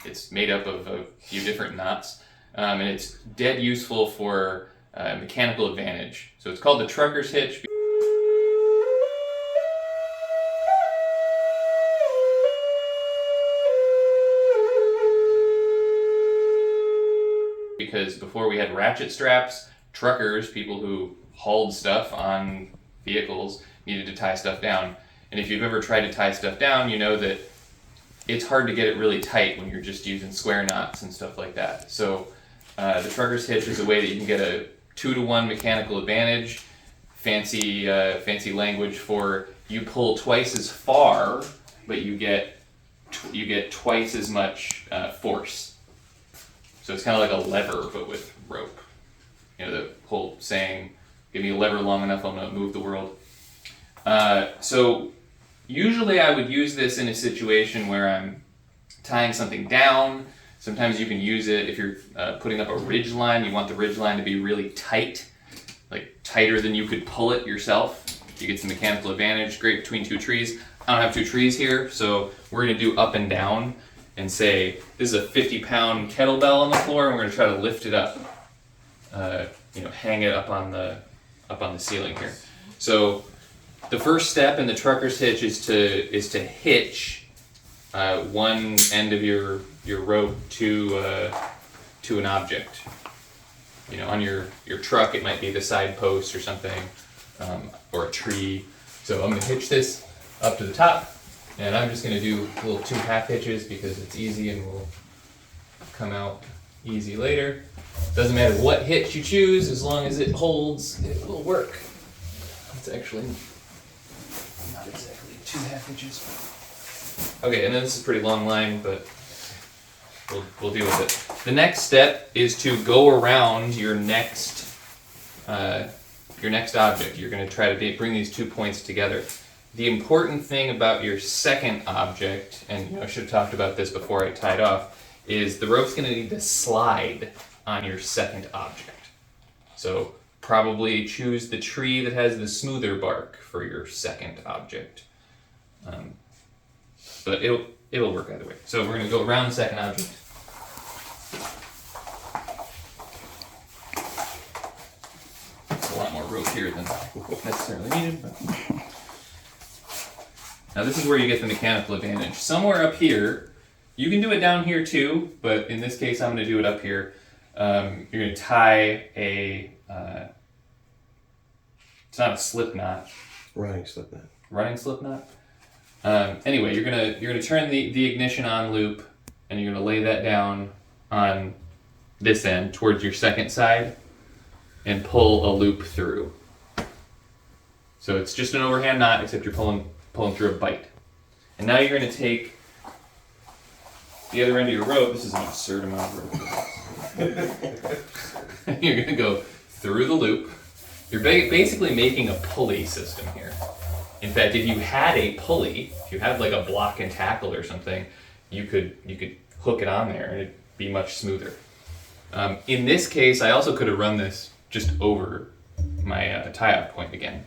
It's made up of a few different knots, and it's dead useful for mechanical advantage. So it's called the trucker's hitch. Because before we had ratchet straps, truckers, people who hauled stuff on vehicles, needed to tie stuff down. And if you've ever tried to tie stuff down, you know that it's hard to get it really tight when you're just using square knots and stuff like that. So the trucker's hitch is a way that you can get a 2-to-1 mechanical advantage. Fancy language for you pull twice as far, but you get twice as much force. So it's kind of like a lever, but with rope. You know, the whole saying, give me a lever long enough, I'll move the world. So usually I would use this in a situation where I'm tying something down. Sometimes you can use it if you're putting up a ridge line. You want the ridge line to be really tight, like tighter than you could pull it yourself. You get some mechanical advantage, great between two trees. I don't have two trees here, so we're gonna do up and down and say, this is a 50-pound kettlebell on the floor, and we're gonna try to lift it up. Hang it up on the ceiling here. So the first step in the trucker's hitch is to hitch one end of your rope to an object. You know, on your truck it might be the side post or something, or a tree. So I'm gonna hitch this up to the top, and I'm just gonna do little 2 half hitches because it's easy and will come out easy later. Doesn't matter what hitch you choose, as long as it holds, it will work. It's actually not exactly 2 half hitches. Okay, and then this is a pretty long line, but we'll deal with it. The next step is to go around your next object. You're going to try to bring these 2 points together. The important thing about your second object, and I should have talked about this before I tied off, is the rope's going to need to slide on your second object. So probably choose the tree that has the smoother bark for your second object. But it'll work either way. So we're going to go around the second object. There's a lot more rope here than necessarily needed. But... Now this is where you get the mechanical advantage. Somewhere up here, you can do it down here too, but in this case I'm going to do it up here. You're going to tie it's not a slip knot. Running slip knot. Running slip knot? Anyway, you're gonna turn the ignition on loop, and you're gonna lay that down on this end towards your second side, and pull a loop through. So it's just an overhand knot, except you're pulling through a bite. And now you're gonna take the other end of your rope. This is an absurd amount of rope. You're gonna go through the loop. You're basically making a pulley system here. In fact, if you had a pulley, if you had like a block and tackle or something, you could hook it on there and it'd be much smoother. In this case, I also could have run this just over my tie-off point again,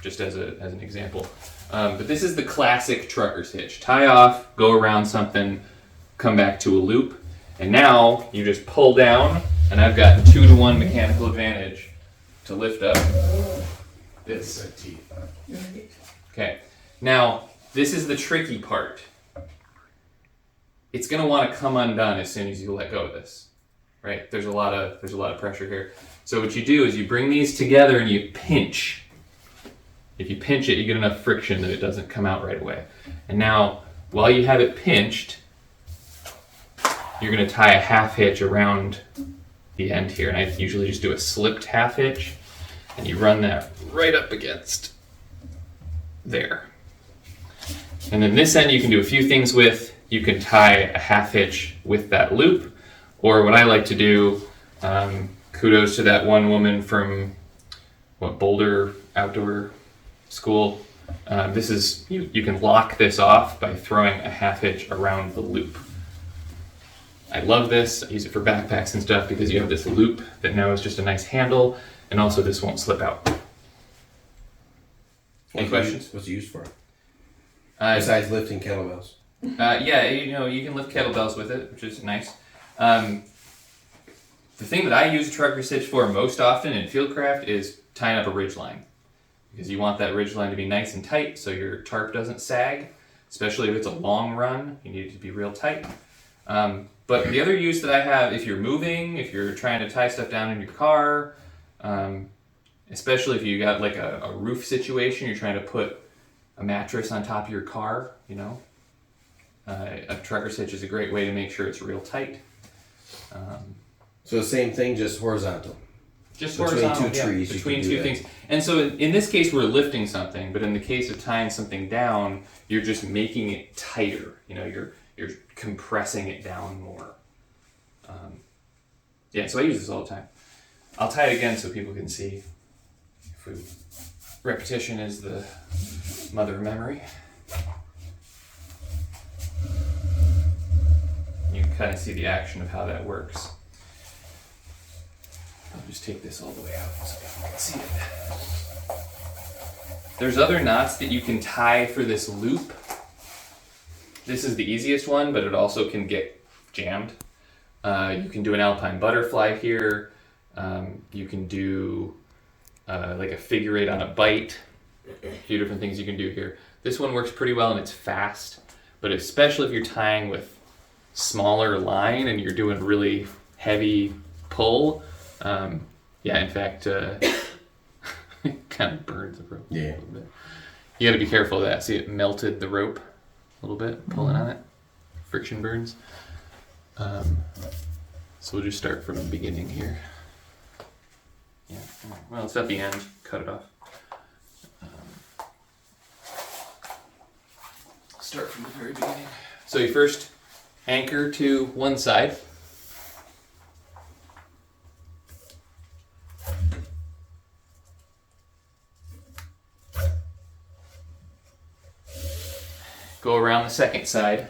just as an example. But this is the classic trucker's hitch. Tie off, go around something, come back to a loop, and now you just pull down, and I've got 2-to-1 mechanical advantage to lift up this. Okay, now this is the tricky part. It's going to want to come undone as soon as you let go of this, right? There's a lot of pressure here. So what you do is you bring these together and you pinch. If you pinch it, you get enough friction that it doesn't come out right away. And now, while you have it pinched, you're going to tie a half hitch around the end here. And I usually just do a slipped half hitch, and you run that right up against there. And then this end you can do a few things with. You can tie a half hitch with that loop, or what I like to do, kudos to that one woman from Boulder Outdoor School. This is you can lock this off by throwing a half hitch around the loop. I love this. I use it for backpacks and stuff because you have this loop that now is just a nice handle, and also this won't slip out. Any questions? What's it used for? Besides lifting kettlebells. Yeah, you can lift kettlebells with it, which is nice. The thing that I use a trucker hitch for most often in fieldcraft is tying up a ridgeline. Because you want that ridgeline to be nice and tight so your tarp doesn't sag. Especially if it's a long run, you need it to be real tight. But the other use that I have, if you're moving, if you're trying to tie stuff down in your car, especially if you got like a roof situation, you're trying to put a mattress on top of your car, a trucker hitch is a great way to make sure it's real tight. So the same thing, just horizontal. Just horizontal, between two trees. Between two things. And so in this case, we're lifting something, but in the case of tying something down, you're just making it tighter. You're compressing it down more. So I use this all the time. I'll tie it again so people can see. Repetition is the mother of memory. You can kind of see the action of how that works. I'll just take this all the way out so people can see it. There's other knots that you can tie for this loop. This is the easiest one, but it also can get jammed. You can do an alpine butterfly here. You can do like a figure eight on a bite. A few different things you can do here. This one works pretty well and it's fast, but especially if you're tying with smaller line and you're doing really heavy pull, in fact, it kind of burns the rope a little bit. You got to be careful of that. See, it melted the rope a little bit, pulling on it. Friction burns. So we'll just start from the beginning here. Yeah, well, it's at the end. Cut it off. Start from the very beginning. So you first anchor to one side. Go around the second side.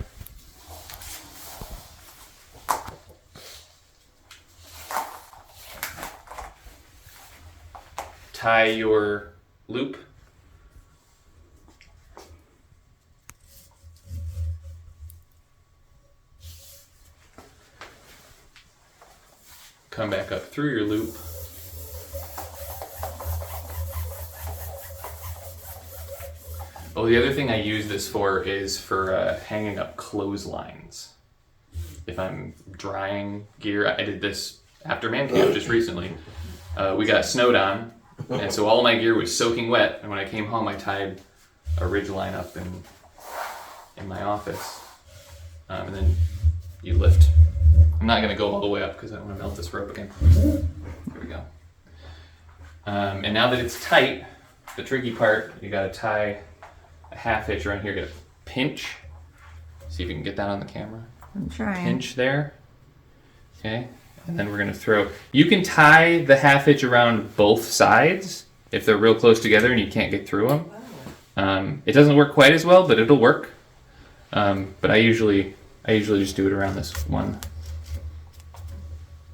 Tie your loop. Come back up through your loop. Oh, the other thing I use this for is for hanging up clotheslines. If I'm drying gear, I did this after man camp just recently. We got snowed on, and so all of my gear was soaking wet. And when I came home, I tied a ridge line up in my office, and then you lift. I'm not going to go all the way up because I don't want to melt this rope again. Here we go. And now that it's tight, the tricky part, you got to tie a half hitch around here. Get a pinch. See if you can get that on the camera. I'm trying. Pinch there. Okay. And then we're going to throw. You can tie the half hitch around both sides if they're real close together and you can't get through them. It doesn't work quite as well, but it'll work. But I usually just do it around this one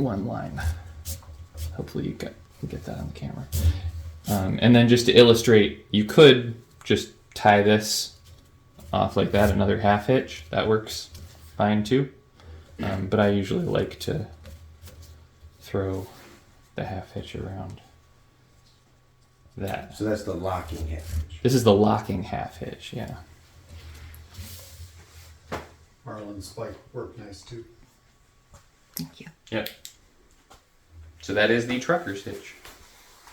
line. Hopefully you can get that on the camera. And then just to illustrate, you could just tie this off like that, another half hitch. That works fine too. But I usually like to throw the half hitch around that. So that's the locking half hitch. This is the locking half hitch, yeah. Marlin's spike work nice too. Thank you. Yep. So that is the trucker's hitch.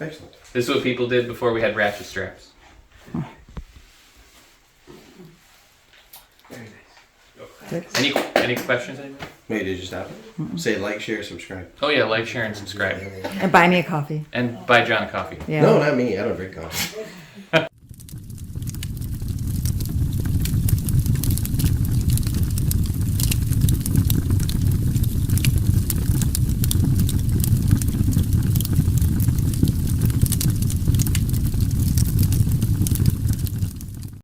Excellent. This is what people did before we had ratchet straps. Very nice. Any questions? Anybody? Wait, did you stop it? Say like, share, subscribe. Oh yeah, like, share, and subscribe. And buy me a coffee. And buy John a coffee. Yeah. No, not me. I don't drink coffee.